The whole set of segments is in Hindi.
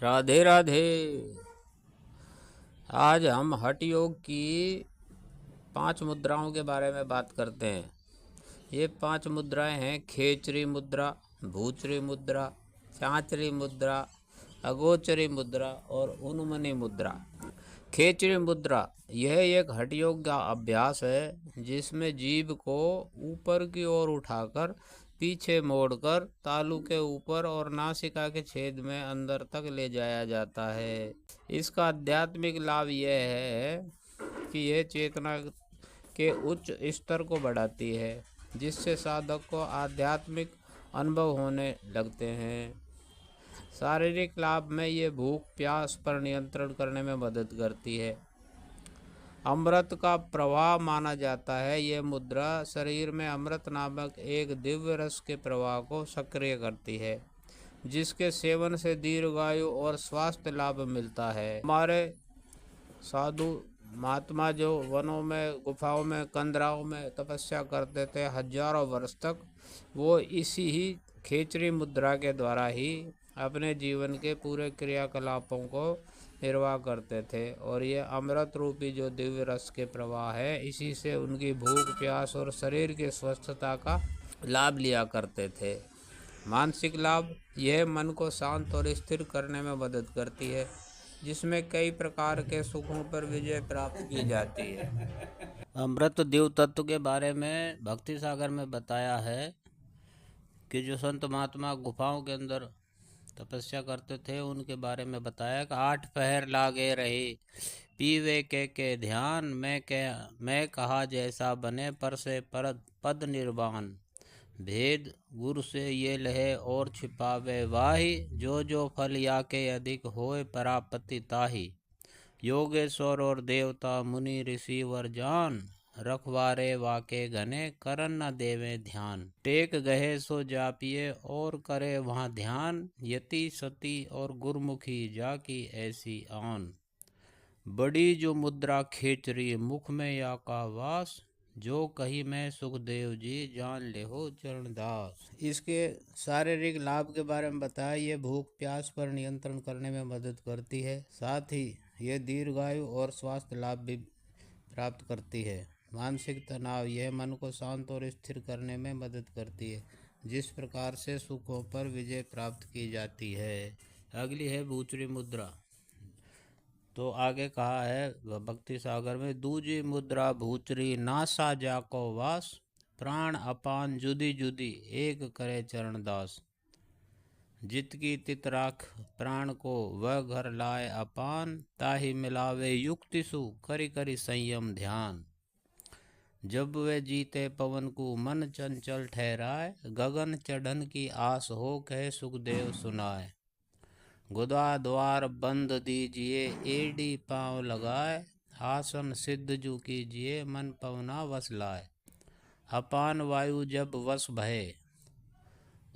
राधे राधे। आज हम हठ योग की 5 मुद्राओं के बारे में बात करते हैं। ये 5 मुद्राएं हैं खेचरी मुद्रा, भूचरी मुद्रा, चांचरी मुद्रा, अगोचरी मुद्रा और उन्मनी मुद्रा। खेचरी मुद्रा यह एक हठ योग का अभ्यास है जिसमें जीभ को ऊपर की ओर उठाकर पीछे मोड़कर तालू के ऊपर और नासिका के छेद में अंदर तक ले जाया जाता है। इसका आध्यात्मिक लाभ यह है कि यह चेतना के उच्च स्तर को बढ़ाती है, जिससे साधक को आध्यात्मिक अनुभव होने लगते हैं। शारीरिक लाभ में ये भूख प्यास पर नियंत्रण करने में मदद करती है। अमृत का प्रवाह माना जाता है। यह मुद्रा शरीर में अमृत नामक एक दिव्य रस के प्रवाह को सक्रिय करती है, जिसके सेवन से दीर्घायु और स्वास्थ्य लाभ मिलता है। हमारे साधु महात्मा जो वनों में, गुफाओं में, कंदराओं में तपस्या करते थे हजारों वर्ष तक, वो इसी ही खेचरी मुद्रा के द्वारा ही अपने जीवन के पूरे क्रियाकलापों को निर्वाह करते थे। और ये अमृत रूपी जो दिव्य रस के प्रवाह है, इसी से उनकी भूख प्यास और शरीर की स्वस्थता का लाभ लिया करते थे। मानसिक लाभ, यह मन को शांत और स्थिर करने में मदद करती है, जिसमें कई प्रकार के सुखों पर विजय प्राप्त की जाती है। अमृत दिव्य तत्व के बारे में भक्ति सागर में बताया है कि जो संत महात्मा गुफाओं के अंदर तपस्या करते थे, उनके बारे में बताया कि 8 पहर लागे रहे पीवे के ध्यान मैं कहा जैसा बने पर से पद निर्वाण भेद गुरु से ये लहे और छिपावे वाही जो जो फल या के अधिक होए परापति ताही योगेश्वर और देवता मुनि ऋषि वर जान रखवारे वाके घने करन न देवे ध्यान टेक गहे सो जापिए और करे वहाँ ध्यान यति सती और गुरमुखी जाकी ऐसी आन बड़ी जो मुद्रा खेचरी मुख में या का वास जो कही मैं सुखदेव जी जान ले हो चरणदास। इसके शारीरिक लाभ के बारे में बताया। ये भूख प्यास पर नियंत्रण करने में मदद करती है, साथ ही ये दीर्घायु और स्वास्थ्य लाभ भी प्राप्त करती है। मानसिक तनाव, यह मन को शांत और स्थिर करने में मदद करती है, जिस प्रकार से सुखों पर विजय प्राप्त की जाती है। अगली है भूचरी मुद्रा। तो आगे कहा है भक्ति सागर में, दूजी मुद्रा भूचरी नासा जाको वास प्राण अपान जुदी जुदी एक करे चरणदास जित की तित राख प्राण को वह घर लाए अपान ताहि मिलावे युक्ति सु करी करी संयम ध्यान जब वे जीते पवन को मन चंचल ठहराए गगन चढ़न की आस हो कहे सुखदेव सुनाए गुदा द्वार बंद दीजिए एडी पाँव लगाए आसन सिद्ध जू कीजिए मन पवना वस लाए अपान वायु जब वश भये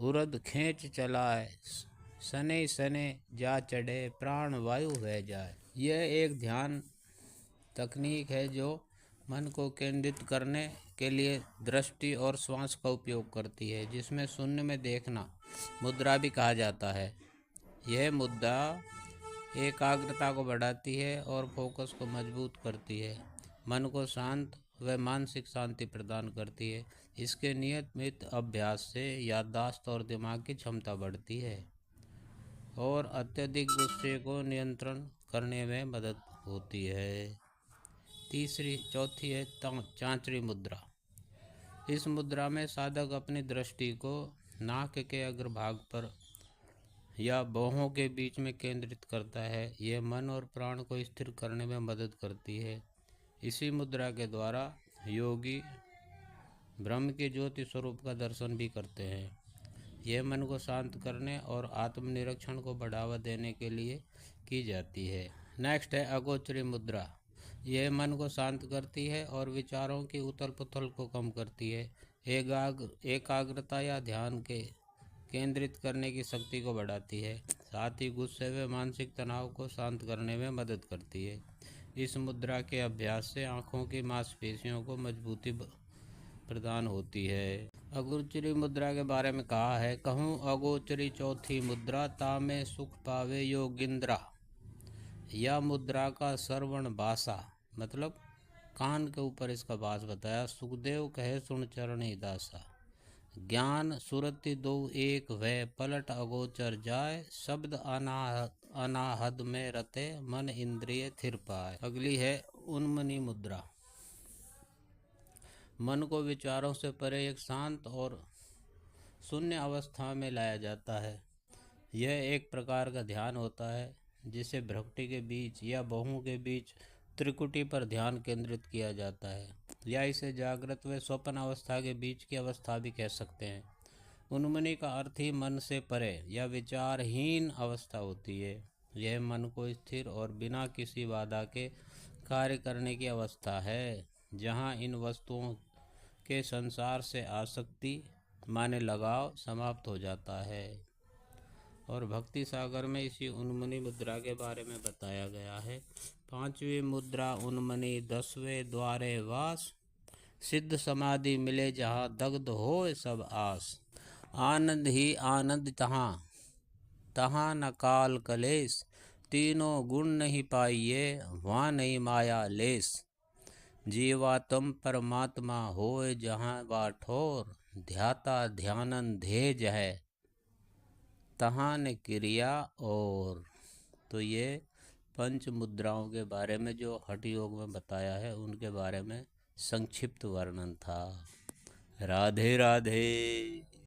उरद खींच चलाए सने सने जा चढ़े प्राण वायु बह जाए। यह एक ध्यान तकनीक है जो मन को केंद्रित करने के लिए दृष्टि और श्वास का उपयोग करती है, जिसमें शून्य में देखना मुद्रा भी कहा जाता है। यह मुद्रा एकाग्रता को बढ़ाती है और फोकस को मजबूत करती है, मन को शांत व मानसिक शांति प्रदान करती है। इसके नियमित अभ्यास से याददाश्त और दिमाग की क्षमता बढ़ती है और अत्यधिक गुस्से को नियंत्रण करने में मदद होती है। चौथी है चांचरी मुद्रा। इस मुद्रा में साधक अपनी दृष्टि को नाक के अग्रभाग पर या बाहों के बीच में केंद्रित करता है। यह मन और प्राण को स्थिर करने में मदद करती है। इसी मुद्रा के द्वारा योगी ब्रह्म के ज्योति स्वरूप का दर्शन भी करते हैं। यह मन को शांत करने और आत्मनिरीक्षण को बढ़ावा देने के लिए की जाती है। नेक्स्ट है अगोचरी मुद्रा। यह मन को शांत करती है और विचारों की उथल पुथल को कम करती है। एकाग्रता या ध्यान के केंद्रित करने की शक्ति को बढ़ाती है, साथ ही गुस्से व मानसिक तनाव को शांत करने में मदद करती है। इस मुद्रा के अभ्यास से आँखों की मांसपेशियों को मजबूती प्रदान होती है। अगोचरी मुद्रा के बारे में कहा है, कहूँ अगोचरी चौथी मुद्रा, तामे सुख पावे योगिंद्रा। यह मुद्रा का श्रवण बासा, मतलब कान के ऊपर इसका वास बताया। सुखदेव कहे सुन चरणी दासा। ज्ञान सुरति दो एक वह, पलट अगोचर जाय। शब्द अनाहद में रते, मन इंद्रिय थिर पाए। अगली है उन्मनी मुद्रा। मन को विचारों से परे एक शांत और शून्य अवस्था में लाया जाता है। यह एक प्रकार का ध्यान होता है जिसे भ्रकुटी के बीच या बहुओं के बीच त्रिकुटी पर ध्यान केंद्रित किया जाता है, या इसे जागृत व स्वप्न अवस्था के बीच की अवस्था भी कह सकते हैं। उन्मनी का अर्थ ही मन से परे या विचारहीन अवस्था होती है। यह मन को स्थिर और बिना किसी बाधा के कार्य करने की अवस्था है, जहाँ इन वस्तुओं के संसार से आसक्ति माने लगाव समाप्त हो जाता है। और भक्ति सागर में इसी उन्मनी मुद्रा के बारे में बताया गया है। पांचवी मुद्रा उन्मनी, 10वें द्वारे वास। सिद्ध समाधि मिले जहाँ, दग्ध होए सब आस। आनंद ही आनंद तहाँ, तहाँ न काल कलेश। तीनों गुण नहीं पाइये, वहाँ नहीं माया लेस। जीवा तुम परमात्मा होए जहाँ बाठोर, ध्याता ध्यानन धेज है, तहाँ ने क्रिया और। तो ये पंच मुद्राओं के बारे में जो हठ योग में बताया है, उनके बारे में संक्षिप्त वर्णन था। राधे राधे।